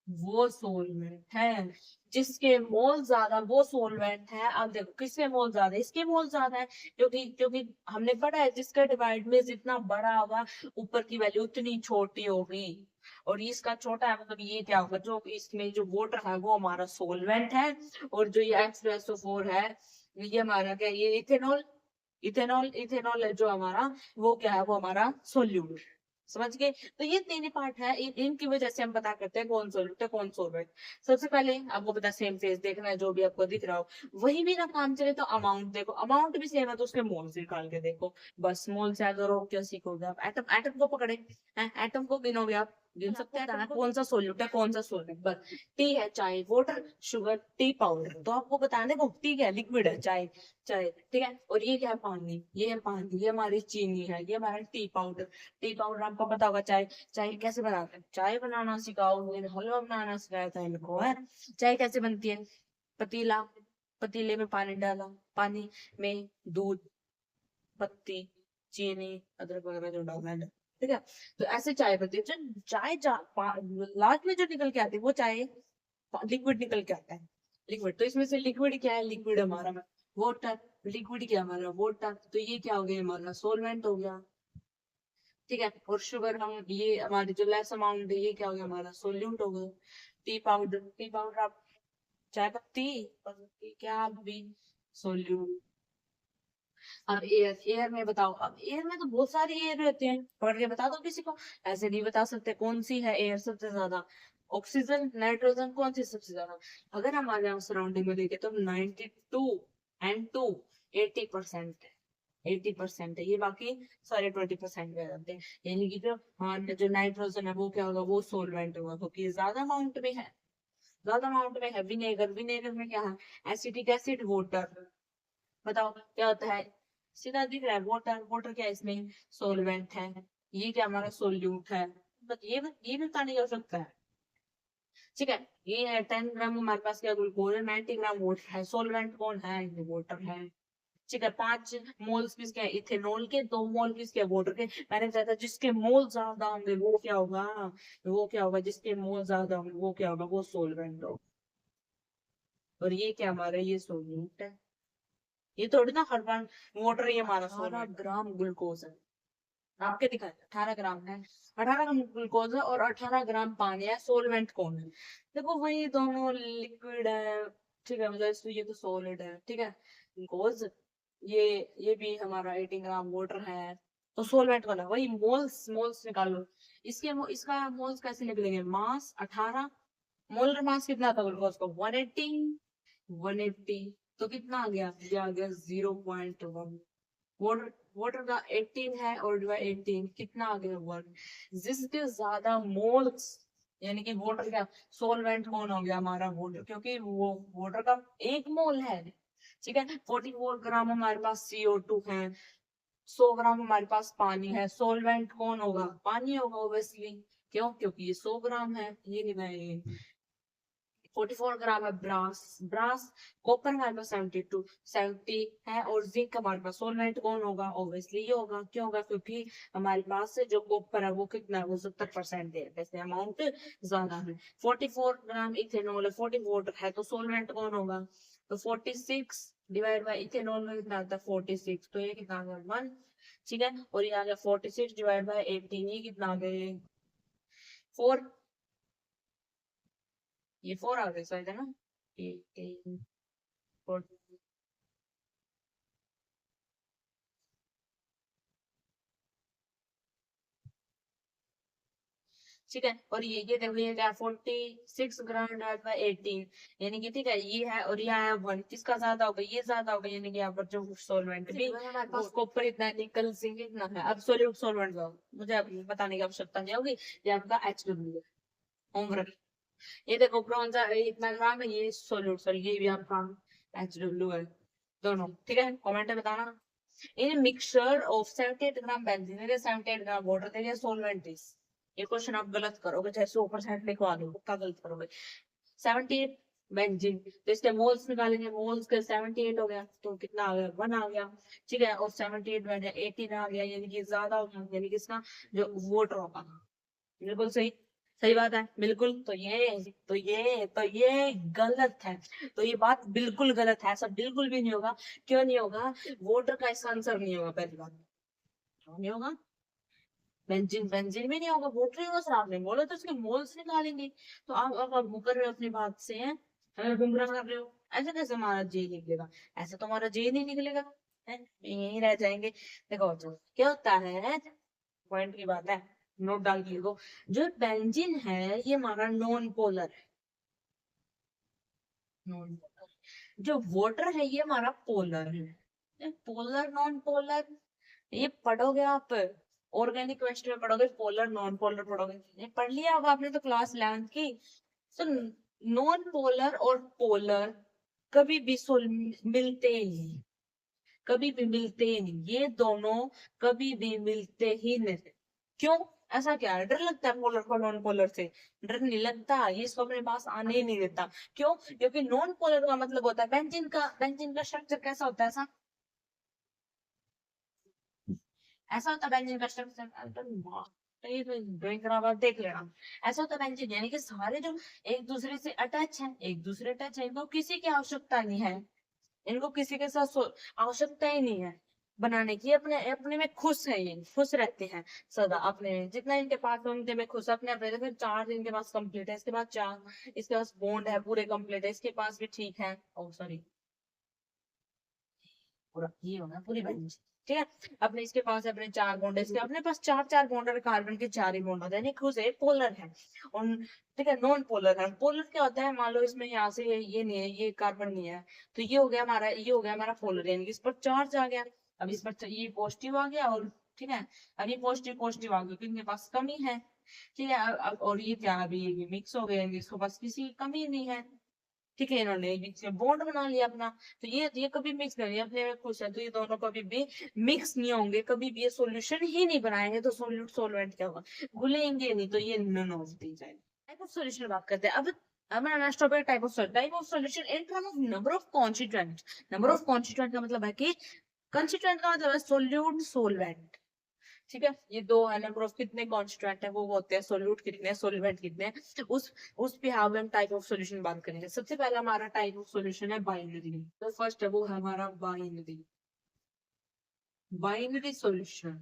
A: वो सोलवेंट है। जिसके मोल ज्यादा वो सोलवेंट है। अब देखो किसके मोल ज्यादा, इसके मोल ज्यादा है, क्योंकि हमने पढ़ा है जिसका डिवाइड में जितना बड़ा होगा ऊपर की वैल्यू उतनी छोटी होगी। और ये इसका छोटा है, मतलब ये क्या होगा, जो इसमें जो वाटर है वो हमारा सोलवेंट है। और जो ये H2SO4 है, ये हमारा क्या है, ये इथेनॉल, इथेनॉल है जो हमारा, वो क्या है, वो हमारा सोल्यूट। समझ गए। तो ये तीन पार्ट है, इनकी वजह से हम पता करते हैं कौन सोल्यूट है कौन सोलवेंट। सबसे पहले आपको पता, सेम फेज देखना है, जो भी आपको दिख रहा हो वही भी ना काम चले तो अमाउंट देखो, अमाउंट भी सेम है तो उसके मोल से निकाल के देखो। बस मोल से अगर हो क्या सीखोगे आप, एटम, एटम को पकड़े, एटम को गिनोगे आप, गिन सकते हैं ना, कौन सा सोल्यूट है कौन सा सोल्वेंट। बस टी है, चाय, वाटर, शुगर, टी पाउडर, तो आपको बताने को टी क्या है, लिक्विड है, चाय, चाय, ठीक है। और ये क्या है, पानी, ये है पानी, ये हमारी चीनी है, ये हमारा टी पाउडर। टी पाउडर आपको पता होगा, चाय, चाय कैसे बनाते हैं, चाय बनाना सिखाओगे, हलवा बनाना सिखाया था इनको, है। चाय कैसे बनती है, पतीला, पतीले में पानी डाला, पानी में दूध, पत्ती, चीनी, अदरक वगैरह जो डालना है, ठीक है। तो ऐसे चाय बनती है। जो चाय लास्ट में जो निकल के आती है वो चाय लिक्विड निकल के आता है, लिक्विड। तो इसमें से लिक्विड क्या है, लिक्विड हमारा वाटर, लिक्विड क्या है हमारा वाटर, तो ये क्या हो गया, हमारा सोलवेंट हो गया, ठीक है। और शुगर, हम ये हमारी जो लेस अमाउंट है, ये क्या हो गया, हमारा सोल्यूट हो गया। टी पाउडर, टी पाउडर आप, चाय पत्ती, पत्ती क्या भी सोल्यूट। अब एयर, एयर में बताओ, अब एयर में तो बहुत सारी एयर रहते हैं, पढ़ के बता दो किसी को, ऐसे नहीं बता सकते कौन सी है एयर सबसे ज्यादा। ऑक्सीजन, नाइट्रोजन, कौन सी सबसे ज्यादा। अगर हमारे यहाँ सराउंडिंग में देखे तो 92 एंड 2 80% है, 80% है ये, बाकी सारे 20% रह जाते हैं। यानी कि जो, हाँ, जो नाइट्रोजन है वो क्या होगा, वो सोलवेंट होगा, क्योंकि ज्यादा अमाउंट में है, ज्यादा अमाउंट में है। विनेगर, विनेगर में क्या है, एसिटिक एसिड, वाटर, बताओ क्या होता है, सीधा दिख रहा है, वाटर, वाटर क्या है इसमें, सोलवेंट है। ये क्या हमारा सोल्यूट है, बस ये भी पता नहीं हो सकता है, ठीक है। ये है 10 ग्राम हमारे पास क्या ग्लूकोज है, 90 ग्राम वाटर है, सोलवेंट कौन है, ये वाटर है, ठीक है। 5 मोल्स किसके हैं, इथेनॉल के, 2 मोल किसके हैं, वाटर के। मैंने बताया था जिसके मोल ज्यादा होंगे वो क्या होगा, वो क्या होगा, जिसके मोल ज्यादा होंगे वो क्या होगा, वो सोलवेंट होगा। और ये क्या हमारा, ये सोल्यूट है। ये थोड़ी ना हर बार वाटर ही हमारा 18 ग्राम ग्लूकोज है, आपके दिखाए 18 ग्राम है, 18 ग्राम ग्लूकोज है और 18 ग्राम पानी है, सोलवेंट कौन है। देखो वही दोनों लिक्विड है, ठीक है, मतलब ये तो सॉलिड है, ठीक है, ग्लूकोज, ये ये भी हमारा 18 ग्राम वाटर है। तो सोलवेंट कौन है, वही मोल्स, मोल्स निकालो। इसका मोल्स कैसे निकलेंगे, मास 18, मोलर मास कितना था ग्लूकोज का, 180, 180, तो कितना आ गया, ये आ गया 0.1। वाटर, वाटर का 18 है और डिवाइड 18 कितना आ गया, 1। जिसके ज्यादा मोल्स, यानी कि वाटर का सोलवेंट कौन हो गया, हमारा वाटर, क्योंकि वो वाटर का 1 मोल है, ठीक है। 44 ग्राम हमारे पास CO2 है, 100 ग्राम हमारे पास पानी है, सोलवेंट कौन होगा, पानी होगा ऑब्वियसली, क्यों, क्योंकि ये 100 ग्राम है, ये नहीं है। 44 ग्राम है ब्रास, ब्रास, कॉपर हमारे पास 70 है, और जिंक हमारे पास, सोलवेंट कौन होगा, ऑब्वियसली ये होगा, क्यों होगा, क्योंकि हमारे पास जो कॉपर है वो कितना है, वो 70% है, वैसे अमाउंट ज्यादा है। 44 ग्राम इथेनॉल है, 40 वाटर है, तो सोलवेंट कौन होगा, तो 46 डिवाइड बाई इथेनॉल में कितना आता है, 46, तो ये कितना आ गया, 1, ठीक है। और ये आ गया 46 डिवाइड बाई 18, ये कितना आ गया, 4, ये 4 आ गया शायद, है ना, 18, 4, ठीक है। और ये देखो ये क्या 46 ग्राम डिवाइड बाई 18, यानी कि ठीक है ये है और ये आया 1, किसका ज्यादा होगा, ये ज्यादा होगा, यानी कि यहाँ पर जो सॉल्वेंट भी हमारे पास कॉपर इतना है, निकल जिंक इतना है। अब सोल्यूट सॉल्वेंट का मुझे अब बताने की आवश्यकता नहीं होगी, ये आपका HW है, होमवर्क। ये देखो ब्रॉन्ज इतना ग्राम है, ये सोल्यूट सॉरी ये भी आपका HW है, दोनों ठीक है। कमेंट में बताना। In mixture of 78 gram benzene 78 gram water there is solvent is, ये क्वेश्चन आप गलत करोगे, जैसे ऊपर साइड लिखवा दो पक्का गलत करोगे। 78 बेंजीन, तो इसके मोल्स निकालेंगे, मोल्स के 78 हो गया तो कितना आ गया 1 आ गया, ठीक है। और 78 में 18 आ गया, यानी कि ज्यादा हो गया, यानी कि इसका जो वाटर होगा। बिल्कुल सही, सही बात है बिल्कुल। तो ये गलत है, तो ये बात बिल्कुल गलत है, ऐसा बिल्कुल भी नहीं होगा। क्यों नहीं होगा, वाटर का इसका आंसर नहीं होगा, पहली बात क्यों नहीं होगा, बेंजीन बेंजीन भी नहीं होगा, वाटर ही होगा सर, आपने बोला तो इसके मोल्स निकालेंगे। तो आप मुकर रहे हो अपनी बात से हैं, गुमराह कर रहे हो। ऐसे कैसे हमारा जे निकलेगा, ऐसे तो हमारा जे नहीं निकलेगा, है यही रह जाएंगे। देखो तो क्या होता है, पॉइंट की बात है, नोट डाल के लिखो। जो बेंजीन है ये हमारा नॉन पोलर है, नॉन पोलर। जो वाटर है ये हमारा पोलर है, पोलर नॉन पोलर, ये पढ़ोगे आप ऑर्गेनिक केमिस्ट्री में, पढ़ोगे पोलर नॉन पोलर पढ़ोगे, ये पढ़ लिया अब आपने तो क्लास 11th की। तो नॉन पोलर और पोलर कभी भी मिलते ही नहीं, कभी भी मिलते ही नहीं, ये दोनों कभी भी मिलते ही नहीं। क्यों, ऐसा क्या है, डर लगता है पोलर को नॉन पोलर से? डर नहीं लगता, ये इसको अपने पास आने ही नहीं देता। क्यों, क्योंकि नॉन पोलर का मतलब होता है बेंजीन का स्ट्रक्चर कैसा होता है, ऐसा ऐसा होता है बेंजीन का स्ट्रक्चर, तो ये तो ड्राइंग करा हुआ, देख लेना। ऐसा होता है बेंजीन, यानी कि सारे जो एक दूसरे से अटैच है, एक दूसरे टच है, इनको किसी की आवश्यकता नहीं है, इनको किसी के साथ आवश्यकता ही नहीं है बनाने की, अपने अपने में खुश है, ये खुश रहते हैं सदा अपने में, जितना इनके पास है उनके में खुश, अपने अपने देखो, चार इनके पास कंप्लीट है, इसके पास चार, इसके पास बॉन्ड है पूरे कंप्लीट है, इसके पास भी ठीक है, ओ सॉरी पूरा ये होना पूरी बेंच, ठीक है। अपने इसके पास है अपने चार बॉन्ड है, इसके अपने पास चार चार बॉन्ड है, कार्बन के चार ही बॉन्ड होते हैं, यानी खुश है, पोलर है। और ठीक है, नॉन पोलर है, पोलर क्या होता है, मान लो इसमें यहाँ से ये नहीं है, ये कार्बन नहीं है, तो ये हो गया हमारा, ये हो गया हमारा पोलर, यानी कि इस पर चार्ज आ गया। अब इस पर ये पॉजिटिव आ गया, और ठीक है, अब ये पॉजिटिव पॉजिटिव आ गया, क्योंकि इनके पास कमी है, ठीक है। अब और ये क्या, अभी ये मिक्स हो गए, इसके पास किसी की कमी नहीं है, ठीक है, इन्होंने बीच में बॉन्ड बना लिया अपना। तो ये कभी मिक्स नहीं, अपने में खुश है, तो ये दोनों कभी भी मिक्स नहीं होंगे, कभी भी ये सॉल्यूशन ही नहीं बनाएंगे, तो सोल्यूट सॉल्वेंट क्या होगा, घुलेंगे नहीं, तो ये नन ऑफ दी जाए। टाइप ऑफ सॉल्यूशन बात करते हैं अब। हमारा next topic type of solution in term of number of constituent. Number of constituent का मतलब है कि कंस्टिट्यूएंट का मतलब है सोल्यूट सोलवेंट, ठीक है। ये दो है, नंबर ऑफ कितने कॉन्स्टिट्यूएंट है वो होते हैं, सोल्यूट कितने हैं, सोल्वेंट कितने हैं, उस पे हम टाइप ऑफ सॉल्यूशन बात करेंगे। सबसे पहला हमारा टाइप ऑफ सॉल्यूशन है बाइनरी, तो फर्स्ट है वो है हमारा बाइनरी, बाइनरी सॉल्यूशन।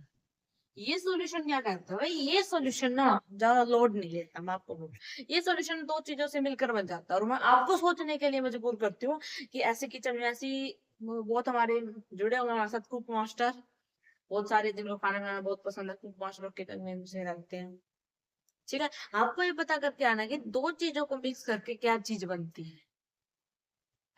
A: ये सॉल्यूशन क्या करता है भाई, ये सॉल्यूशन ना ज्यादा लोड नहीं लेता, मैं आपको बोलूं, ये सॉल्यूशन दो चीजों से मिलकर बन जाता है, और मैं आपको सोचने के लिए मजबूर करती हूँ कि ऐसे किचन में ऐसी बहुत हमारे जुड़े हुए हमारे साथ कुक मास्टर, बहुत सारे जिनको खाना बनाना बहुत पसंद है, कुक मास्टर किचन में से रहते हैं, ठीक है। आपको ये पता करके आना कि दो चीजों को मिक्स करके क्या चीज बनती है,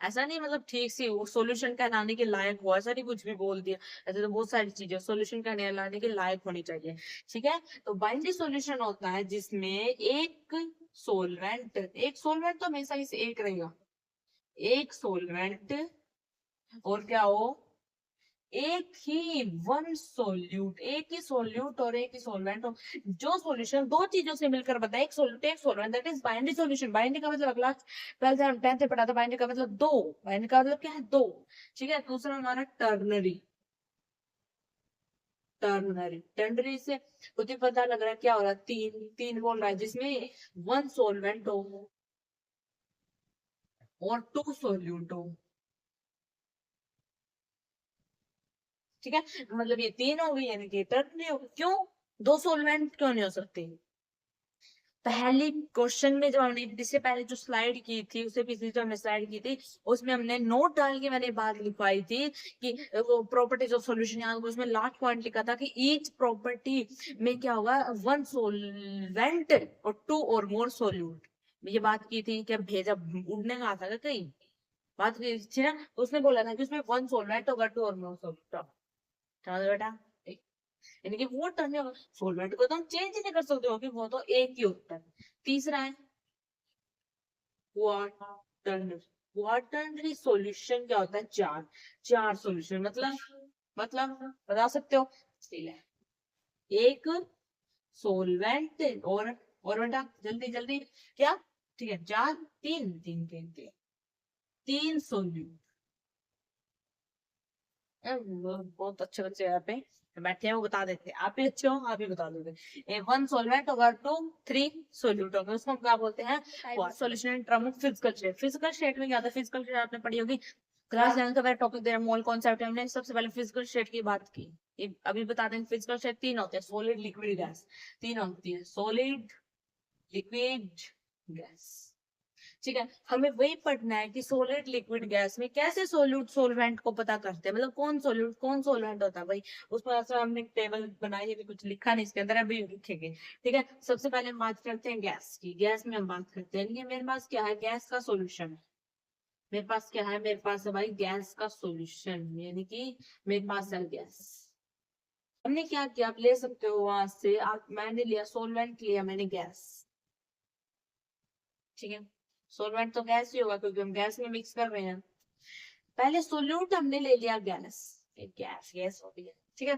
A: ऐसा नहीं मतलब ठीक सी वो सोल्यूशन कहलाने के लायक हो, ऐसा नहीं कुछ भी बोल दिया, ऐसे तो बहुत सारी चीजें सोल्यूशन कहलाने के लायक होनी चाहिए, ठीक है। तो बाइनरी सोल्यूशन होता है जिसमें एक सोलवेंट तो हमेशा ही से एक रहेगा, एक सोलवेंट, और क्या हो, एक ही वन सोल्यूट, एक ही सोल्यूट और एक ही सोलवेंट हो, जो सॉल्यूशन दो चीजों से मिलकर बनता है, एक सोल्यूट एक solvent, that is binary solution. Binary का मतलब अगला 12th 10th में पढ़ा था, बाइनरी का मतलब दो, बाइनरी का मतलब क्या है, दो, ठीक है। दूसरा हमारा टर्नरी, टर्नरी टर्नरी से खुद ही पता लग रहा है क्या हो रहा है, तीन तीन बोल रहा है, जिसमें वन सोलवेंट हो और टू सोल्यूट हो, ठीक है। मतलब ये तीन हो गई, यानी कि टर्नरी हो गई। क्यों, दो सोलवेंट क्यों नहीं हो सकते, पहली क्वेश्चन में जो हमने इससे पहले जो स्लाइड की थी, उससे पिछली जो हमने स्लाइड की थी, उसमें हमने नोट डाल के मैंने बात लिखवाई थी कि वो प्रॉपर्टीज ऑफ सॉल्यूशन, यहाँ उसमें लास्ट पॉइंट लिखा था कि ईच प्रॉपर्टी में क्या होगा, वन सोलवेंट और टू और मोर सोल्यूट। ये बात की थी कि भेजा उड़ने का आता था कहीं, बात की थी ना, तो उसने बोला था कि उसमें वन सोलवेंट होगा, टू और मोर सोल्यूट। चलो बेटा, यानी कि वो टर्न सॉल्वेंट को तो हम चेंज नहीं कर सकते हो, कि वो तो एक ही होता है। तीसरा है क्वाटर्नरी। क्वाटर्नरी सॉल्यूशन क्या होता है, चार, चार सॉल्यूशन, मतलब बता सकते हो, एक सोलवेंट और बेटा जल्दी जल्दी, क्या, ठीक है, चार, तीन तीन तीन तीन, तीन सोल्यूट। बहुत अच्छे बच्चे यहाँ पे बैठे हैं, वो बता देते हैं, आप भी अच्छे हो, आप भी बता दोगे। वन सॉल्वेंट होगा, टू थ्री सोल्यूट होगा, उसको हम क्या बोलते हैं, solution in term of physical state. Physical state में क्या होता है, फिजिकल स्टेट आपने पढ़ी होगी क्लास 11 का मेरा टॉपिक दे रहा है, मोल कॉन्सेप्ट। हमने सबसे पहले फिजिकल स्टेट की बात की। अभी बता दें, फिजिकल स्टेट तीन होते हैं, सॉलिड लिक्विड गैस, तीन होती है, सॉलिड लिक्विड गैस। ठीक है, हमें वही पढ़ना है कि सॉलिड लिक्विड गैस में कैसे सोल्यूट सोलवेंट को पता करते हैं, मतलब कौन सोल्यूट कौन सोलवेंट होता है भाई। उस पर ऐसा हमने टेबल बनाई है, कुछ लिखा नहीं इसके अंदर, अभी लिखेंगे। ठीक है, सबसे पहले हम बात करते हैं गैस की। गैस में हम बात करते हैं, ये मेरे पास क्या है, गैस का सोल्यूशन है। मेरे पास क्या है, मेरे पास है भाई गैस का सोल्यूशन, यानी कि मेरे पास है गैस। हमने क्या किया, आप ले सकते हो वहां से, आप, मैंने लिया सोलवेंट, लिया मैंने गैस। ठीक है, सोलवेंट तो गैस ही होगा क्योंकि हम गैस में मिक्स कर रहे हैं। पहले सोल्यूट हमने ले लिया गैस, गैस गैस हो गया। ठीक है,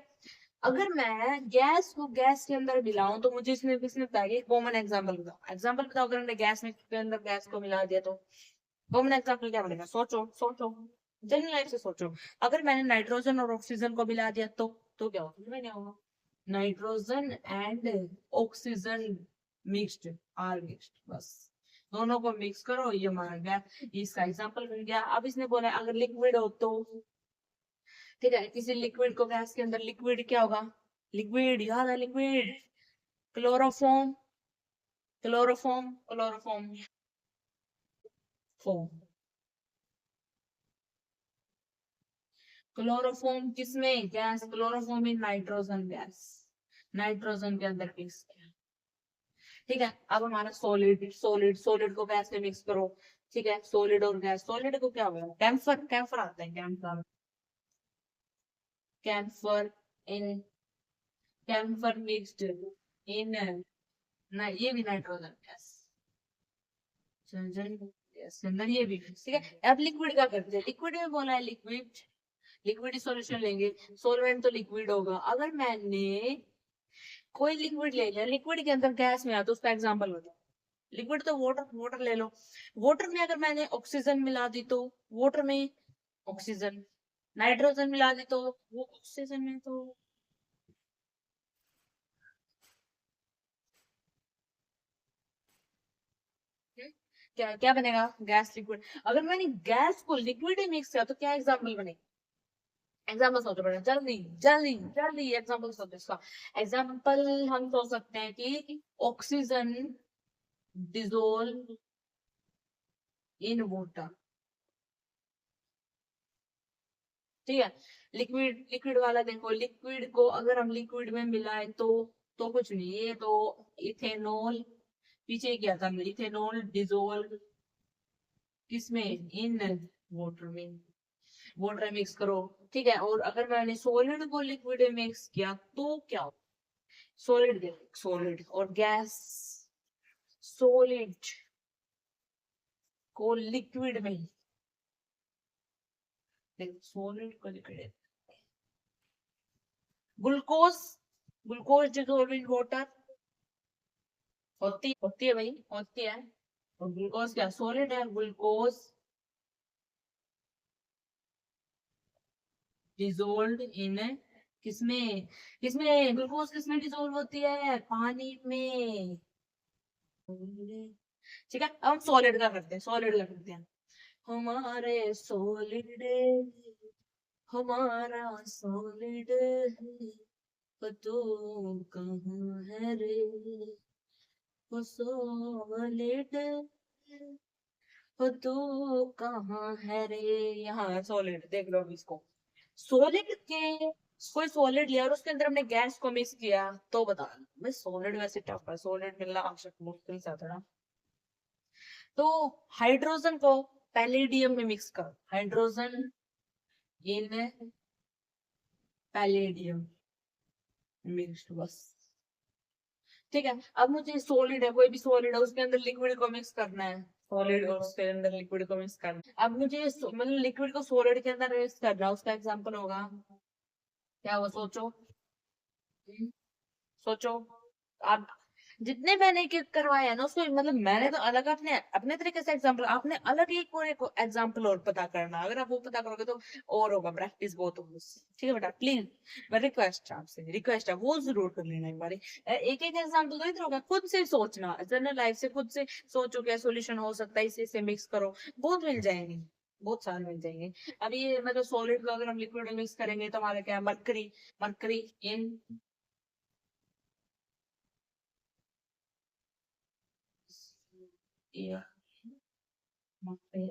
A: अगर मैं गैस को गैस के अंदर मिलाऊं तो मुझे इसमें किसने बताया, कॉमन एग्जांपल बताओ, एग्जांपल बताओ, अगर हमने गैस में के अंदर गैस को मिला दिया तो कॉमन एग्जांपल क्या बनेगा, सोचो सोचो, जल्दी लाइफ से सोचो। अगर मैंने नाइट्रोजन और ऑक्सीजन को मिला दिया तो क्या होगा, समझ नहीं होगा। Nitrogen and oxygen mixed, are mixed, बस दोनों को मिक्स करो, ये हमारा गया, इसका एग्जांपल मिल गया। अब इसने बोला अगर लिक्विड हो तो, ठीक है, किसी लिक्विड को गैस के अंदर, लिक्विड क्या होगा, लिक्विड याद है, liquid chloroform, chloroform chloroform form, chloroform किसमें, gas, chloroform in nitrogen gas, nitrogen के अंदर मिक्स किया। ठीक है, अब हमारा सॉलिड, सॉलिड को गैस में मिक्स करो। ठीक है, सॉलिड और गैस, सॉलिड को क्या होगा, कैम्फर, कैम्फर आता है, camphor, camphor in, camphor mixed in, ना ये भी नाइट्रोजन गैस, गैस के अंदर ये भी। ठीक है, अब लिक्विड का करते हैं, लिक्विड में बोला है लिक्विड, लिक्विड सॉल्यूशन लेंगे, सोलवेंट तो लिक्विड होगा। अगर मैंने कोई लिक्विड ले लिया, लिक्विड के अंदर गैस में आता, उसका एग्जांपल बताओ, लिक्विड तो वाटर, वाटर ले लो, वाटर में अगर मैंने ऑक्सीजन मिला दी तो वाटर में ऑक्सीजन, नाइट्रोजन मिला दी तो वो ऑक्सीजन में तो, हम्म, क्या क्या बनेगा, गैस लिक्विड। अगर मैंने गैस को लिक्विड में मिक्स किया तो क्या एग्जाम्पल बनेगा, एग्जाम्पल सोचो बेटा, जल्दी जल्दी जल्दी एग्जाम्पल सोचो इसका। एग्जाम्पल हम सोच सकते हैं कि ऑक्सीजन डिजोल्व इन वाटर। ठीक है, लिक्विड, लिक्विड वाला देखो, लिक्विड को अगर हम लिक्विड में मिलाए तो कुछ नहीं, ये तो इथेनॉल, पीछे क्या था, इथेनॉल डिजोल्व किसमें, इन वाटर में, वाटर मिक्स करो। ठीक है, और अगर मैंने सॉलिड को लिक्विड में मिक्स किया तो क्या हो, सॉलिड, सॉलिड और गैस, सॉलिड को लिक्विड में, सॉलिड को liquid, glucose, glucose dissolve in water, होती है भाई, होती है। और ग्लूकोज क्या सॉलिड है, ग्लूकोज डिजोल्व इन, किसमें, किसमें ग्लूकोज, किसमें डिजोल्व होती है, पानी में। ठीक है, अब हम सॉलिड का करते हैं, सॉलिड का करते हैं। हमारे सॉलिड, हमारा सॉलिड तू कहाँ है रे, वो सॉलिड हो तो कहाँ है रे। यहाँ सॉलिड देख लो अभी इसको। सॉलिड के कोई सॉलिड लिया और उसके अंदर हमने गैस को मिक्स किया तो बता। मैं सॉलिड वैसे टफ है, सॉलिड मिलना आवश्यक मुश्किल से था ना। तो हाइड्रोजन को पैलेडियम में मिक्स कर, हाइड्रोजन इन पैलेडियम मिक्स बस। ठीक है, अब मुझे सॉलिड है, कोई भी सॉलिड है उसके अंदर लिक्विड को मिक्स करना है। सॉलिड और उसके अंदर लिक्विड को मिक्स करना है। अब मुझे मतलब लिक्विड को सॉलिड के अंदर मिक्स करना है, उसका एग्जांपल होगा क्या, वो सोचो। हम्म, सोचो आप। जितने मैंने करवाए हैं ना उसको मतलब मैंने तो अलग अपने अपने तरीके से एग्जांपल, आपने अलग एक और एक एग्जांपल और पता करना, अगर आप वो पता करोगे तो और होगा, प्रैक्टिस बहुत होगी उससे। ठीक है बेटा प्लीज, मैं रिक्वेस्ट आपसे रिक्वेस्ट है वो जरूर कर लेना एक बार। एक एक एग्जांपल तो इधर होगा, खुद से सोचना, जनरल लाइफ से खुद से सोचो क्या सोल्यूशन हो सकता है, इसे मिक्स करो, बहुत मिल जाएंगे, बहुत सारे मिल जाएंगे। अभी ये मतलब सॉलिड को अगर हम लिक्विड में मिक्स करेंगे तो हमारा क्या है, मरकरी, मरकरी इन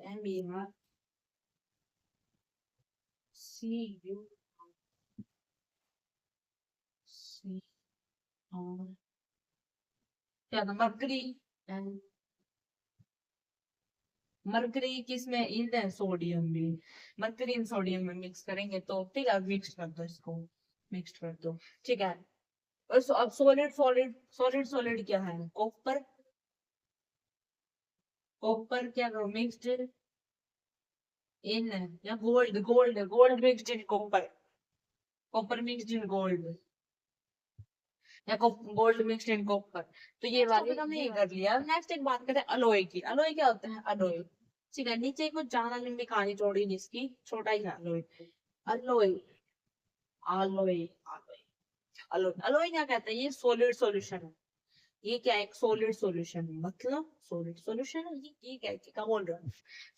A: M-E-R C-U C R क्या था, मरकरी एंड मरकरी किसमें, इन सोडियम में, मरकरी इन सोडियम में मिक्स करेंगे तो ठीक है, मिक्स कर दो इसको, मिक्स कर दो। ठीक है, और अब सॉलिड सॉलिड सॉलिड सॉलिड क्या है, कॉपर, कॉपर क्या करो, मिक्सड इन या gold, gold gold mixed in copper, copper mixed in gold या गोल्ड मिक्सड इन कॉपर। तो ये वाली हमने ये कर लिया। नेक्स्ट एक बात करते हैं अलोय की। अलोय क्या होता है, अलोय ठीक है, नीचे कुछ ज्यादा लंबी कहानी चौड़ी नहीं इसकी, छोटा ही है alloy. Alloy alloy alloy alloy alloy क्या कहते हैं, ये सॉलिड सॉल्यूशन है। ये क्या है, एक सॉलिड सॉल्यूशन है, मतलब सॉलिड सॉल्यूशन है ये क्या बोल रहा है।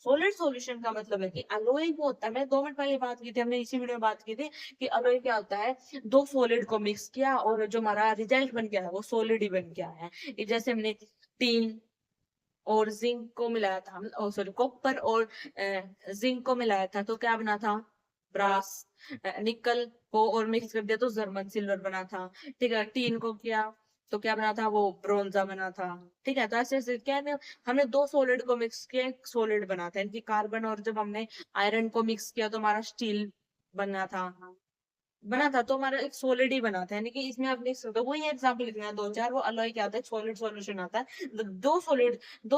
A: सॉलिड सॉल्यूशन का मतलब है कि अलोय वो होता है, मैंने 2 मिनट पहले बात की थी, हमने इसी वीडियो में बात की थी कि अलोय क्या होता है, दो सॉलिड को मिक्स किया और जो हमारा रिजल्ट बन गया है वो सॉलिड ही बन गया है। जैसे हमने टीन और जिंक को मिलाया था, सॉरी कॉपर और जिंक को मिलाया था तो क्या बना था, ब्रास। निकल को और मिक्स कर दिया तो जर्मन सिल्वर बना था। ठीक है, टीन को किया तो क्या बना था, वो ब्रोंजा बना था। ठीक है, तो ऐसे ऐसे क्या है, हमने दो सॉलिड को मिक्स किया एक सॉलिड बना था, इनकी कार्बन, और जब हमने आयरन को मिक्स किया तो हमारा स्टील बना था, बना था तो हमारा एक सॉलिड ही बना था। यानी कि इसमें आप लिख सकते हो, वही एग्जांपल लिखना है दो चार, वो अलॉय क्या आता है, सॉलिड सॉल्यूशन आता है। दो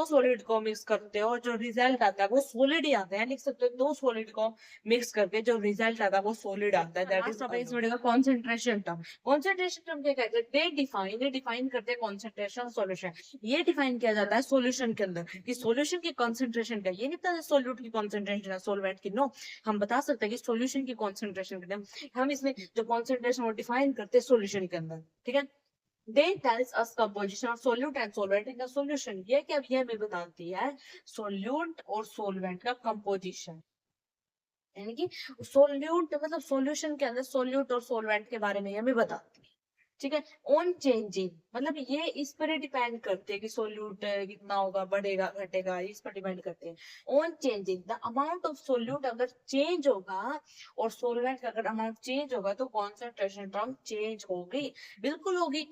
A: सॉलिड को मिक्स करते हो और जो रिजल्ट आता है वो सॉलिड ही आता है, लिख सकते हो दो सॉलिड को मिक्स करके जो रिजल्ट आता है वो सॉलिड आता है, दैट इज इस वीडियो का कॉन्सेंट्रेशन टर्म। कॉन्सेंट्रेशन टर्म क्या कहते हैं, दे डिफाइन करते हैं कॉन्सेंट्रेशन सॉल्यूशन। ये डिफाइन किया जाता है सॉल्यूशन के अंदर कि सॉल्यूशन की कॉन्सेंट्रेशन का, ये नहीं पता सॉल्यूट की कॉन्सेंट्रेशन है सॉल्वेंट की, नो, हम बता सकते हैं कि सॉल्यूशन की कॉन्सेंट्रेशन कितने, हम इसमें जो कॉन्सेंट्रेशन वो डिफाइन करते हैं सॉल्यूशन के अंदर। ठीक है, they tells us composition of solute and solvent in the solution, ये क्या ये हमें बताती है सोल्यूट और सॉल्वेंट का कंपोजिशन। यानी कि सोल्यूट मतलब सॉल्यूशन के अंदर सोल्यूट और सॉल्वेंट के बारे में हमें बताती है। ठीक है, ऑन चेंजिंग मतलब ये इस पर डिपेंड करते हैं कि सोल्यूट कितना होगा, बढ़ेगा घटेगा, इस पर डिपेंड करते हैं। On changing the amount of solute अगर चेंज होगा और सोलवेंट का अगर अमाउंट चेंज होगा तो कॉन्सेंट्रेशन टर्म चेंज होगी, बिल्कुल होगी।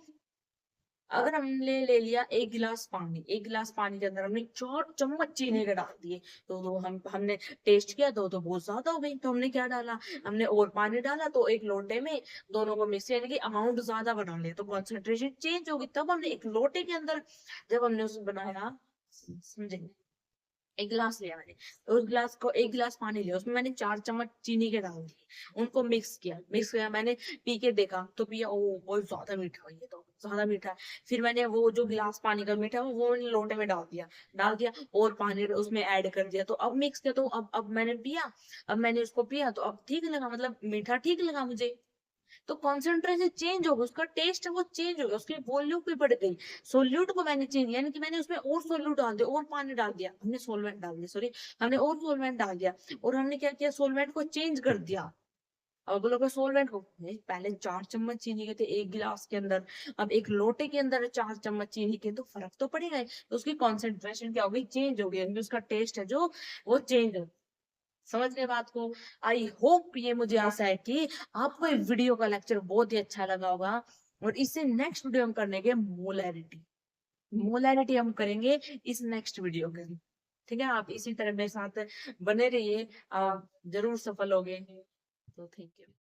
A: अगर हमने ले लिया एक गिलास पानी, एक गिलास पानी के अंदर हमने 4 चम्मच चीनी के डाल दिए तो हमने टेस्ट किया तो बहुत ज्यादा हो गई, तो हमने क्या डाला, हमने और पानी डाला तो एक लोटे में दोनों को मिक्स, यानी कि अमाउंट ज्यादा बना लिया तो कॉन्सेंट्रेशन चेंज होगी। तब हमने एक लोटे के अंदर जब हमने उसे बनाया, समझे, एक गिलास लिया मैंने, तो उस गिलास को एक गिलास पानी लिया उसमें मैंने 4 चम्मच चीनी के डाल दिए, उनको मिक्स किया मैंने, पी के देखा तो पिया, ओ बहुत ज्यादा मीठा है, ये तो ज्यादा मीठा है। फिर मैंने वो जो गिलास पानी का मीठा वो मैंने लोटे में डाल दिया और पानी उसमें ऐड कर दिया, तो अब मिक्स किया तो अब मैंने पिया, अब मैंने उसको पिया तो अब ठीक लगा, मतलब मीठा ठीक लगा मुझे। तो कॉन्सेंट्रेशन चेंज होगा, उसका टेस्ट है वो चेंज होगा, उसकी वॉल्यूम भी बढ़ गई। सोल्यूट को मैंने चेंज, यानी कि मैंने उसमें और सोल्यूट डाल दिया और पानी डाल दिया, हमने सोलवेंट डाल दिया, सॉरी, हमने और सोलवेंट डाल दिया और हमने क्या किया, सोलवेंट को चेंज कर दिया। अब बोलोगे सोलवेंट को, नहीं, पहले 4 चम्मच चीनी के थे एक गिलास के अंदर, अब एक लोटे के अंदर 4 चम्मच चीनी के, तो फर्क तो पड़ेगा ही। तो उसकी कॉन्सेंट्रेशन क्या होगी, चेंज होगी, यानी उसका टेस्ट है जो वो चेंज हो। समझ गए बात को। आई होप, ये मुझे आशा है कि आपको ये वीडियो का लेक्चर बहुत ही अच्छा लगा होगा। और इससे नेक्स्ट वीडियो हम करने के मोलैरिटी, मोलैरिटी हम करेंगे इस नेक्स्ट वीडियो के। ठीक है, आप इसी तरह मेरे साथ बने रहिए, आप जरूर सफल होगे। तो थैंक यू।